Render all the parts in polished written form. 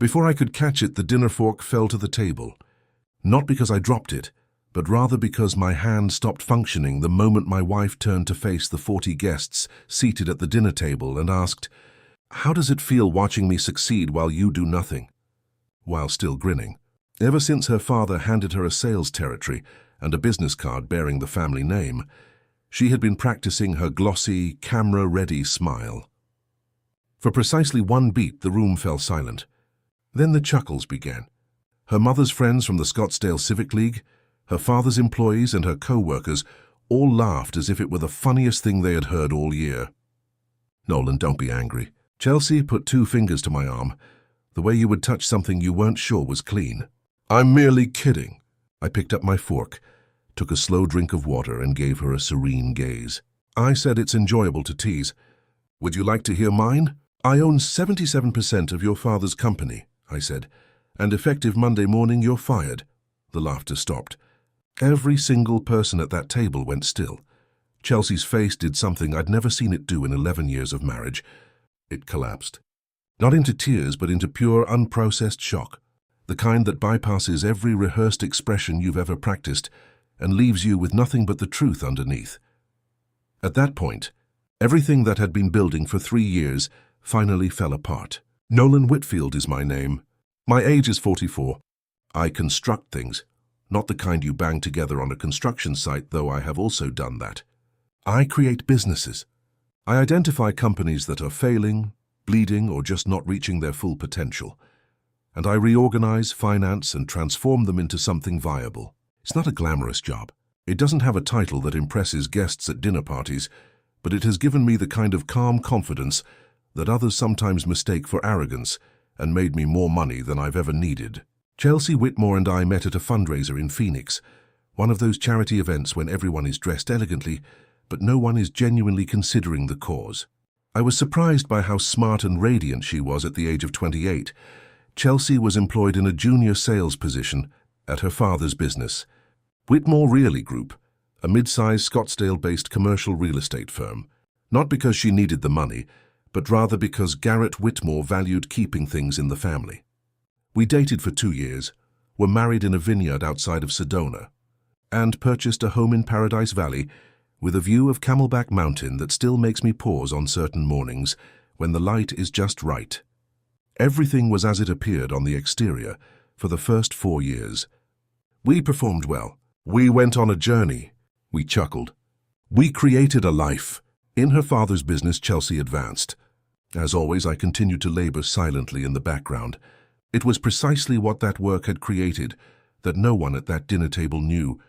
Before I could catch it, the dinner fork fell to the table. Not because I dropped it, but rather because my hand stopped functioning the moment my wife turned to face the 40 guests seated at the dinner table and asked, "How does it feel watching me succeed while you do nothing?" While still grinning. Ever since her father handed her a sales territory and a business card bearing the family name, she had been practicing her glossy, camera-ready smile. For precisely one beat, the room fell silent. Then the chuckles began. Her mother's friends from the Scottsdale Civic League, her father's employees and her co-workers all laughed as if it were the funniest thing they had heard all year. "Nolan, don't be angry." Chelsea put 2 fingers to my arm, the way you would touch something you weren't sure was clean. "I'm merely kidding." I picked up my fork, took a slow drink of water and gave her a serene gaze. "I said it's enjoyable to tease. Would you like to hear mine? I own 77% of your father's company," I said, "and effective Monday morning you're fired." The laughter stopped. Every single person at that table went still. Chelsea's face did something I'd never seen it do in 11 years of marriage. It collapsed. Not into tears, but into pure, unprocessed shock. The kind that bypasses every rehearsed expression you've ever practiced and leaves you with nothing but the truth underneath. At that point, everything that had been building for 3 years finally fell apart. Nolan Whitfield is my name. My age is 44. I construct things, not the kind you bang together on a construction site, though I have also done that. I create businesses. I identify companies that are failing, bleeding, or just not reaching their full potential. And I reorganize, finance, and transform them into something viable. It's not a glamorous job. It doesn't have a title that impresses guests at dinner parties, but it has given me the kind of calm confidence that others sometimes mistake for arrogance and made me more money than I've ever needed. Chelsea Whitmore and I met at a fundraiser in Phoenix, one of those charity events when everyone is dressed elegantly, but no one is genuinely considering the cause. I was surprised by how smart and radiant she was at the age of 28. Chelsea was employed in a junior sales position at her father's business, Whitmore Realty Group, a mid-sized Scottsdale-based commercial real estate firm. Not because she needed the money, but rather because Garrett Whitmore valued keeping things in the family. We dated for 2 years, were married in a vineyard outside of Sedona, and purchased a home in Paradise Valley with a view of Camelback Mountain that still makes me pause on certain mornings when the light is just right. Everything was as it appeared on the exterior for the first 4 years. We performed well. We went on a journey. We chuckled. We created a life. In her father's business, Chelsea advanced. As always, I continued to labor silently in the background. It was precisely what that work had created that no one at that dinner table knew,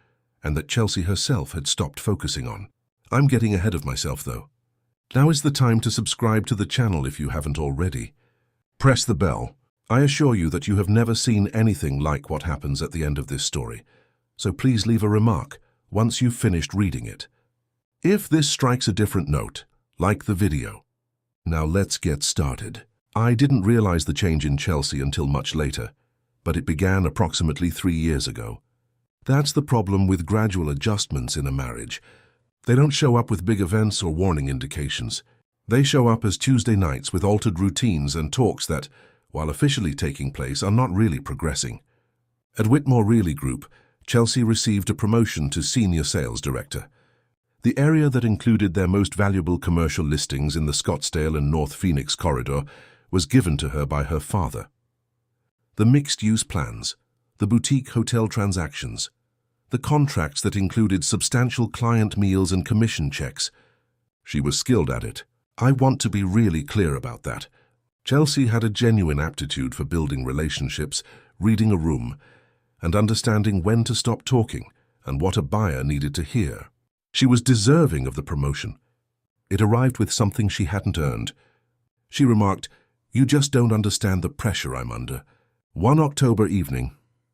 and that Chelsea herself had stopped focusing on. I'm getting ahead of myself, though. Now is the time to subscribe to the channel if you haven't already. Press the bell. I assure you that you have never seen anything like what happens at the end of this story, so please leave a remark once you've finished reading it. If this strikes a different note, like the video. Now let's get started. I didn't realize the change in Chelsea until much later, but it began approximately 3 years ago. That's the problem with gradual adjustments in a marriage. They don't show up with big events or warning indications. They show up as Tuesday nights with altered routines and talks that, while officially taking place, are not really progressing. At Whitmore Realty Group, Chelsea received a promotion to Senior Sales Director. The area that included their most valuable commercial listings in the Scottsdale and North Phoenix corridor was given to her by her father. The mixed-use plans, the boutique hotel transactions, the contracts that included substantial client meals and commission checks. She was skilled at it. I want to be really clear about that. Chelsea had a genuine aptitude for building relationships, reading a room, and understanding when to stop talking and what a buyer needed to hear. She was deserving of the promotion. It arrived with something she hadn't earned. She remarked, "You just don't understand the pressure I'm under." One October evening,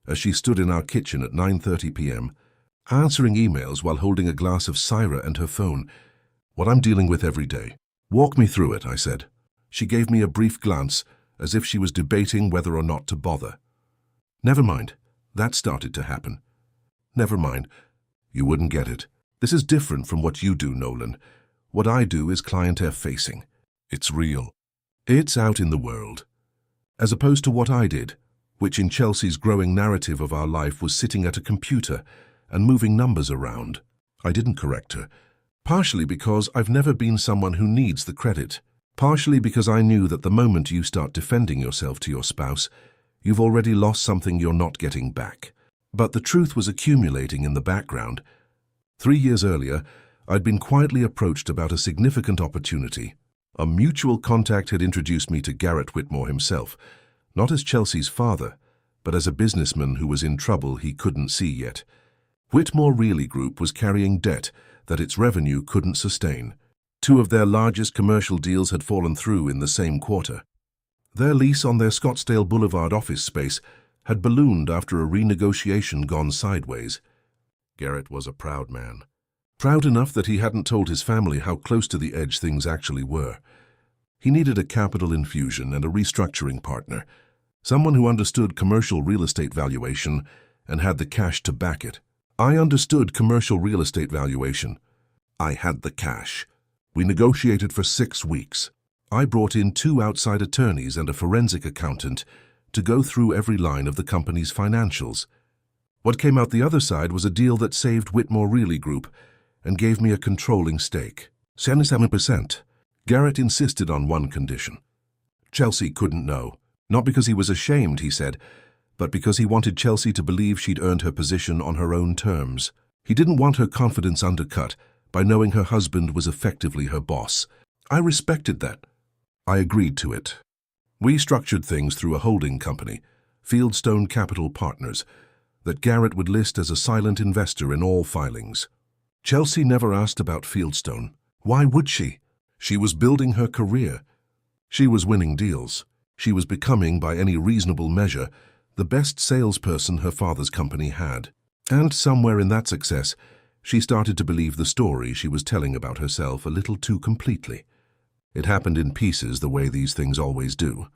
as she stood in our kitchen at 9:30 p.m., answering emails while holding a glass of Syra and her phone, "What I'm dealing with every day." "Walk me through it," I said. She gave me a brief glance, as if she was debating whether or not to bother. "Never mind. That started to happen." "Never mind. You wouldn't get it. This is different from what you do, Nolan. What I do is client-facing. It's real. It's out in the world. as opposed to what I did, which in Chelsea's growing narrative of our life was sitting at a computer and moving numbers around. I didn't correct her, partially because I've never been someone who needs the credit, partially because I knew that the moment you start defending yourself to your spouse, you've already lost something you're not getting back. But the truth was accumulating in the background. 3 years earlier, I'd been quietly approached about a significant opportunity. A mutual contact had introduced me to Garrett Whitmore himself, not as Chelsea's father, but as a businessman who was in trouble he couldn't see yet. Whitmore Really Group was carrying debt that its revenue couldn't sustain. 2 of their largest commercial deals had fallen through in the same quarter. Their lease on their Scottsdale Boulevard office space had ballooned after a renegotiation gone sideways. Garrett was a proud man. Proud enough that he hadn't told his family how close to the edge things actually were. He needed a capital infusion and a restructuring partner, someone who understood commercial real estate valuation and had the cash to back it. I understood commercial real estate valuation. I had the cash. We negotiated for 6 weeks. I brought in 2 outside attorneys and a forensic accountant to go through every line of the company's financials. What came out the other side was a deal that saved Whitmore Really Group and gave me a controlling stake. 77%. Garrett insisted on one condition. Chelsea couldn't know. Not because he was ashamed, he said, but because he wanted Chelsea to believe she'd earned her position on her own terms. He didn't want her confidence undercut by knowing her husband was effectively her boss. I respected that. I agreed to it. We structured things through a holding company, Fieldstone Capital Partners, that Garrett would list as a silent investor in all filings. Chelsea never asked about Fieldstone. Why would she? She was building her career. She was winning deals. She was becoming, by any reasonable measure, the best salesperson her father's company had. And somewhere in that success, she started to believe the story she was telling about herself a little too completely. It happened in pieces the way these things always do.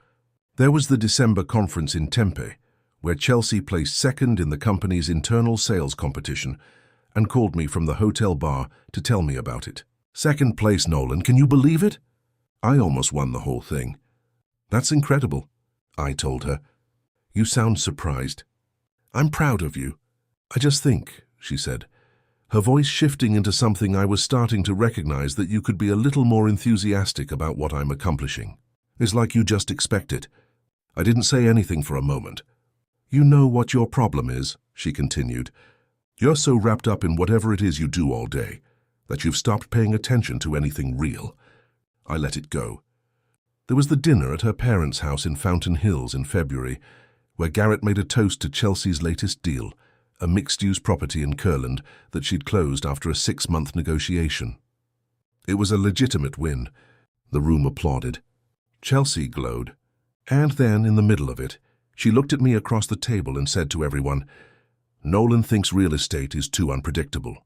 There was the December conference in Tempe, where Chelsea placed second in the company's internal sales competition and called me from the hotel bar to tell me about it. Second place, Nolan, can you believe it? I almost won the whole thing. That's incredible, I told her. You sound surprised. I'm proud of you. I just think, she said, her voice shifting into something I was starting to recognize, that you could be a little more enthusiastic about what I'm accomplishing. It's like you just expect it. I didn't say anything for a moment. You know what your problem is, she continued. You're so wrapped up in whatever it is you do all day that you've stopped paying attention to anything real. I let it go. There was the dinner at her parents' house in Fountain Hills in February, where Garrett made a toast to Chelsea's latest deal, a mixed-use property in Curland that she'd closed after a 6-month negotiation. It was a legitimate win. The room applauded. Chelsea glowed. And then, in the middle of it, she looked at me across the table and said to everyone, Nolan thinks real estate is too unpredictable.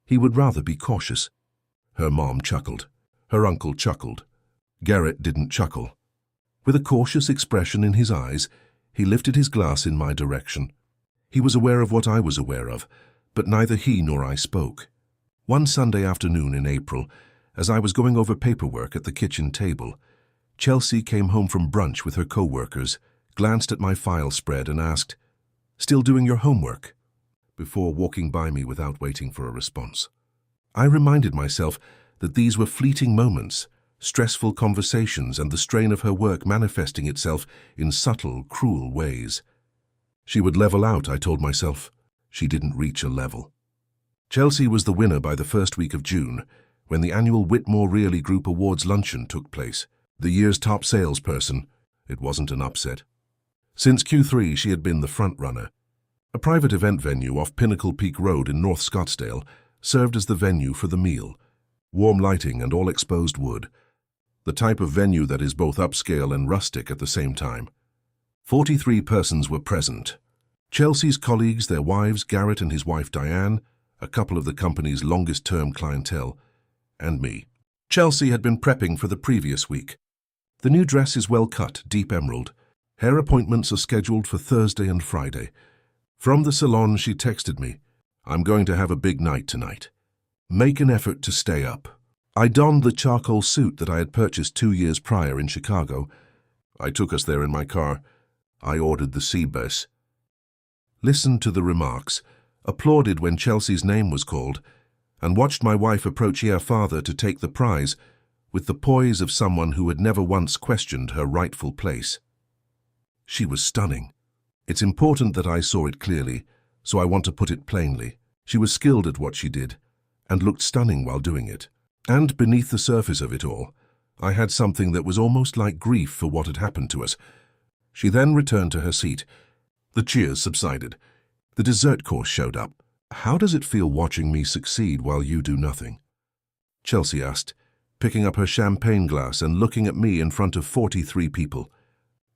He would rather be cautious. Her mom chuckled. Her uncle chuckled. Garrett didn't chuckle. With a cautious expression in his eyes, he lifted his glass in my direction. He was aware of what I was aware of, but neither he nor I spoke. One Sunday afternoon in April, as I was going over paperwork at the kitchen table, Chelsea came home from brunch with her co-workers, glanced at my file spread and asked, "Still doing your homework?" before walking by me without waiting for a response. I reminded myself that these were fleeting moments, stressful conversations, and the strain of her work manifesting itself in subtle, cruel ways. She would level out, I told myself. She didn't reach a level. Chelsea was the winner by the first week of June, when the annual Whitmore Really Group Awards luncheon took place. The year's top salesperson. It wasn't an upset. Since Q3, she had been the front-runner. A private event venue off Pinnacle Peak Road in North Scottsdale served as the venue for the meal. Warm lighting and all-exposed wood. The type of venue that is both upscale and rustic at the same time. 43 persons were present. Chelsea's colleagues, their wives, Garrett and his wife Diane, a couple of the company's longest-term clientele, and me. Chelsea had been prepping for the previous week. The new dress is well cut, deep emerald. Hair appointments are scheduled for Thursday and Friday. From the salon, she texted me, "I'm going to have a big night tonight. Make an effort to stay up." I donned the charcoal suit that I had purchased 2 years prior in Chicago, I took us there in my car. I ordered the sea bass. Listened to the remarks, applauded when Chelsea's name was called, and watched my wife approach her father to take the prize with the poise of someone who had never once questioned her rightful place. She was stunning. It's important that I saw it clearly, so I want to put it plainly. She was skilled at what she did, and looked stunning while doing it. And beneath the surface of it all, I had something that was almost like grief for what had happened to us. She then returned to her seat. The cheers subsided. The dessert course showed up. How does it feel watching me succeed while you do nothing? Chelsea asked, picking up her champagne glass and looking at me in front of 43 people.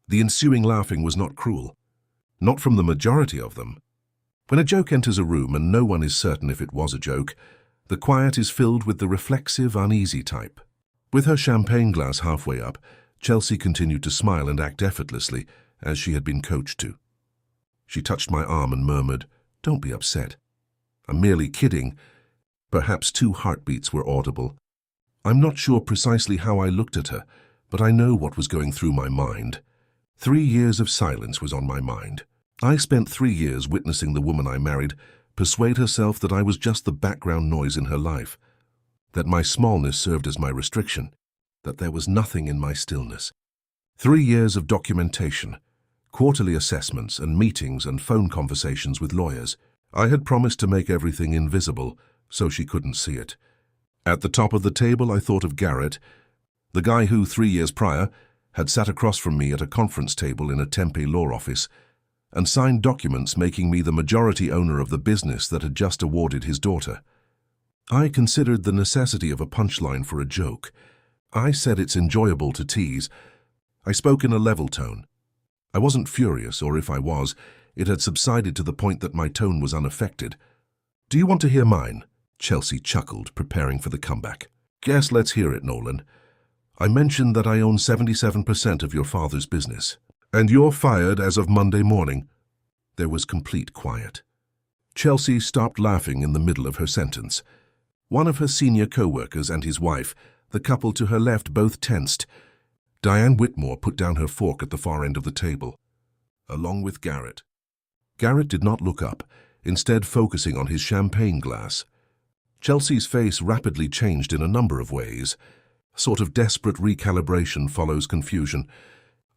The ensuing laughing was not cruel. Not from the majority of them. When a joke enters a room and no one is certain if it was a joke, the quiet is filled with the reflexive, uneasy type. With her champagne glass halfway up, Chelsea continued to smile and act effortlessly, as she had been coached to. She touched my arm and murmured, "Don't be upset. I'm merely kidding." Perhaps 2 heartbeats were audible. I'm not sure precisely how I looked at her, but I know what was going through my mind. 3 years of silence was on my mind. I spent 3 years witnessing the woman I married persuade herself that I was just the background noise in her life, that my smallness served as my restriction, that there was nothing in my stillness. 3 years of documentation, quarterly assessments and meetings and phone conversations with lawyers. I had promised to make everything invisible so she couldn't see it. At the top of the table, I thought of Garrett, the guy who 3 years prior had sat across from me at a conference table in a Tempe law office and signed documents making me the majority owner of the business that had just awarded his daughter. I considered the necessity of a punchline for a joke. I said it's enjoyable to tease. I spoke in a level tone. I wasn't furious, or if I was, it had subsided to the point that my tone was unaffected. "Do you want to hear mine?" Chelsea chuckled, preparing for the comeback. "Guess let's hear it, Nolan. I mentioned that I own 77% of your father's business. And you're fired as of Monday morning." There was complete quiet. Chelsea stopped laughing in the middle of her sentence. One of her senior co-workers and his wife, the couple to her left, both tensed. Diane Whitmore put down her fork at the far end of the table, along with Garrett. Garrett did not look up, instead focusing on his champagne glass. Chelsea's face rapidly changed in a number of ways. A sort of desperate recalibration follows confusion.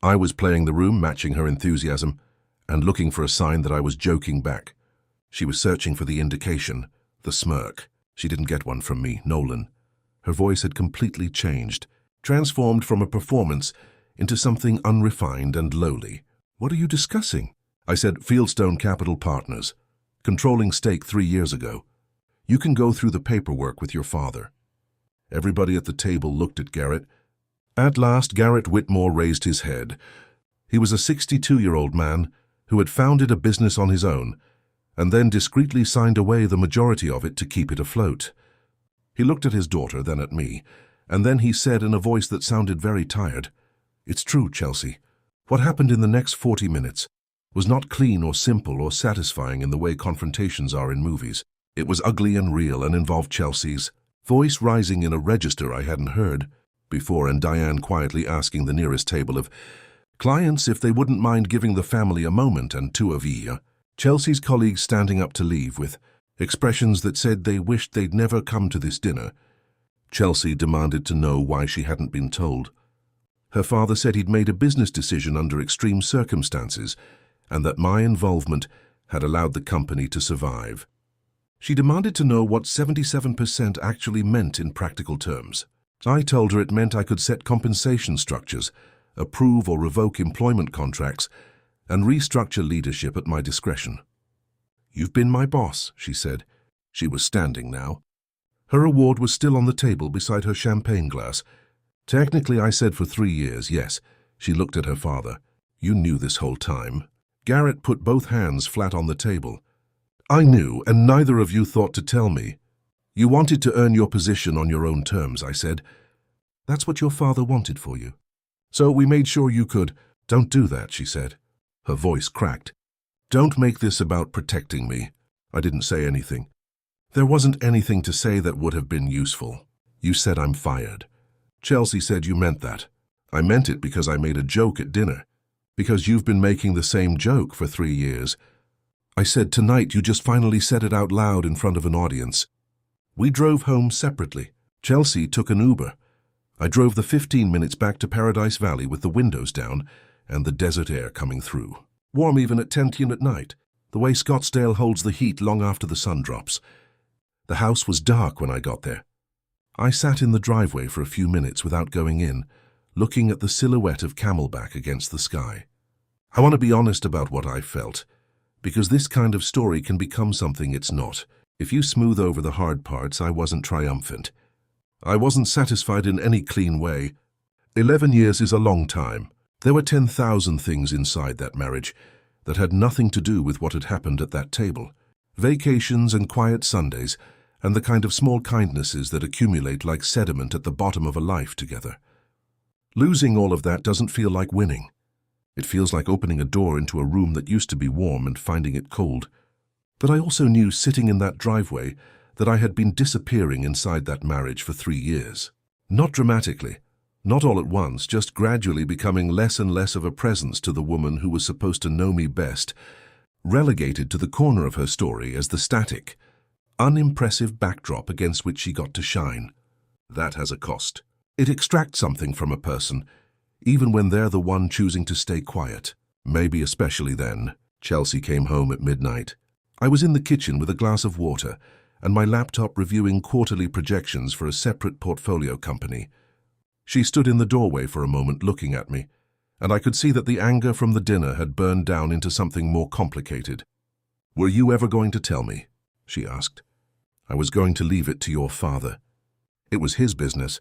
I was playing the room, matching her enthusiasm, and looking for a sign that I was joking back. She was searching for the indication, the smirk. She didn't get one from me, Nolan. Her voice had completely changed, transformed from a performance into something unrefined and lowly. "What are you discussing?" I said, "Fieldstone Capital Partners. Controlling stake 3 years ago. You can go through the paperwork with your father." Everybody at the table looked at Garrett. At last, Garrett Whitmore raised his head. He was a 62-year-old man who had founded a business on his own and then discreetly signed away the majority of it to keep it afloat. He looked at his daughter, then at me, and then he said in a voice that sounded very tired, "It's true, Chelsea. What happened in the next 40 minutes was not clean or simple or satisfying in the way confrontations are in movies. It was ugly and real and involved Chelsea's voice rising in a register I hadn't heard before, and Diane quietly asking the nearest table of clients if they wouldn't mind giving the family a moment, and 2 of Chelsea's colleagues standing up to leave with expressions that said they wished they'd never come to this dinner. Chelsea demanded to know why she hadn't been told. Her father said he'd made a business decision under extreme circumstances and that my involvement had allowed the company to survive. She demanded to know what 77% actually meant in practical terms. I told her it meant I could set compensation structures, approve or revoke employment contracts, and restructure leadership at my discretion. "You've been my boss," she said. She was standing now. Her award was still on the table beside her champagne glass. "Technically, I said for 3 years, yes." She looked at her father. "You knew this whole time." Garrett put both hands flat on the table. "I knew, and neither of you thought to tell me. You wanted to earn your position on your own terms," I said. "That's what your father wanted for you. So we made sure you could." "Don't do that," she said. Her voice cracked. "Don't make this about protecting me." I didn't say anything. There wasn't anything to say that would have been useful. "You said I'm fired." "Chelsea said you meant that." I meant it because I made a joke at dinner. Because you've been making the same joke for 3 years. I said, tonight you just finally said it out loud in front of an audience. We drove home separately. Chelsea took an Uber. I drove the 15 minutes back to Paradise Valley with the windows down and the desert air coming through. Warm even at 10 at night, the way Scottsdale holds the heat long after the sun drops. The house was dark when I got there. I sat in the driveway for a few minutes without going in, looking at the silhouette of Camelback against the sky. I want to be honest about what I felt, because this kind of story can become something it's not. If you smooth over the hard parts, I wasn't triumphant. I wasn't satisfied in any clean way. 11 years is a long time. There were 10,000 things inside that marriage that had nothing to do with what had happened at that table. Vacations and quiet Sundays, and the kind of small kindnesses that accumulate like sediment at the bottom of a life together. Losing all of that doesn't feel like winning. It feels like opening a door into a room that used to be warm and finding it cold. But I also knew, sitting in that driveway, that I had been disappearing inside that marriage for 3 years. Not dramatically, not all at once, just gradually becoming less and less of a presence to the woman who was supposed to know me best, relegated to the corner of her story as the static, unimpressive backdrop against which she got to shine. That has a cost. It extracts something from a person, even when they're the one choosing to stay quiet. Maybe especially then. Chelsea came home at midnight. I was in the kitchen with a glass of water and my laptop reviewing quarterly projections for a separate portfolio company. She stood in the doorway for a moment looking at me, and I could see that the anger from the dinner had burned down into something more complicated. "Were you ever going to tell me?" she asked. "I was going to leave it to your father. It was his business.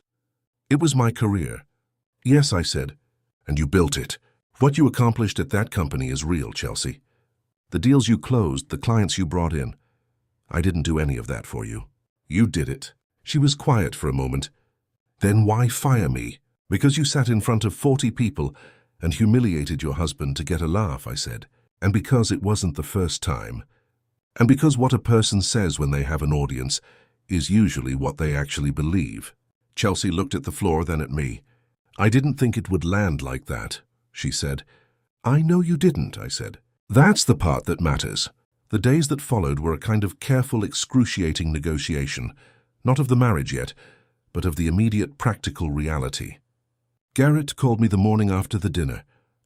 It was my career." "Yes," I said. "And you built it. What you accomplished at that company is real, Chelsea. The deals you closed, the clients you brought in. I didn't do any of that for you. You did it." She was quiet for a moment. "Then why fire me?" "Because you sat in front of 40 people and humiliated your husband to get a laugh," I said. "And because it wasn't the first time. And because what a person says when they have an audience is usually what they actually believe." Chelsea looked at the floor, then at me. "I didn't think it would land like that," she said. "I know you didn't," I said. "That's the part that matters." The days that followed were a kind of careful, excruciating negotiation, not of the marriage yet, but of the immediate practical reality. Garrett called me the morning after the dinner,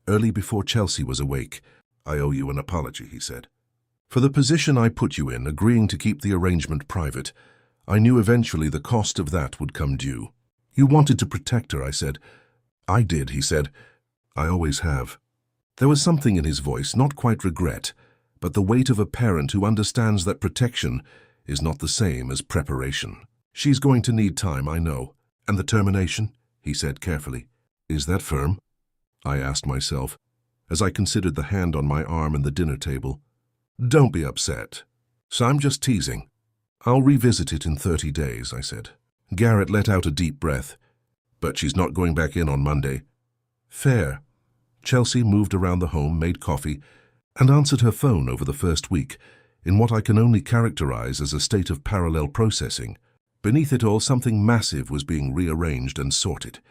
early before Chelsea was awake. "I owe you an apology," he said. "For the position I put you in, agreeing to keep the arrangement private. I knew eventually the cost of that would come due." "You wanted to protect her," I said. "I did," he said. "I always have." There was something in his voice, not quite regret, but the weight of a parent who understands that protection is not the same as preparation. "She's going to need time, I know." "And the termination?" he said carefully. "Is that firm?" I asked myself, as I considered the hand on my arm and the dinner table. "Don't be upset. So I'm just teasing. I'll revisit it in 30 days, I said. Garrett let out a deep breath. "But she's not going back in on Monday." "Fair." Chelsea moved around the home, made coffee, and answered her phone over the first week, in what I can only characterize as a state of parallel processing. Beneath it all, something massive was being rearranged and sorted.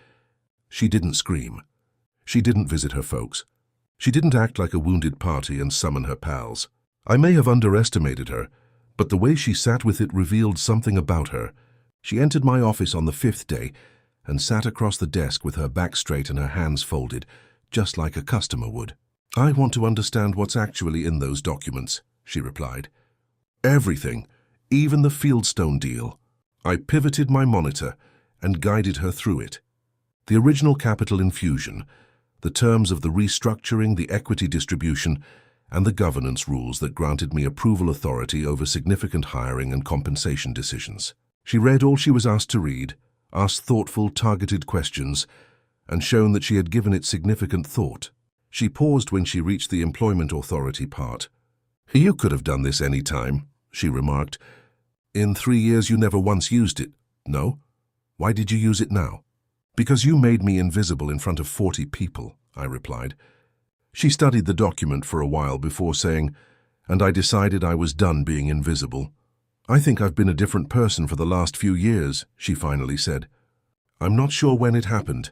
She didn't scream. She didn't visit her folks. She didn't act like a wounded party and summon her pals. I may have underestimated her, but the way she sat with it revealed something about her. She entered my office on the 5th day and sat across the desk with her back straight and her hands folded, just like a customer would. "I want to understand what's actually in those documents," she replied. "Everything, even the Fieldstone deal." I pivoted my monitor and guided her through it. The original capital infusion, the terms of the restructuring, the equity distribution, and the governance rules that granted me approval authority over significant hiring and compensation decisions. She read all she was asked to read, asked thoughtful, targeted questions, and shown that she had given it significant thought. She paused when she reached the employment authority part. "You could have done this any time," she remarked. "In 3 years you never once used it." "No? Why did you use it now?" "Because you made me invisible in front of 40 people," I replied. She studied the document for a while before saying, "And I decided I was done being invisible." "I think I've been a different person for the last few years," she finally said. "I'm not sure when it happened.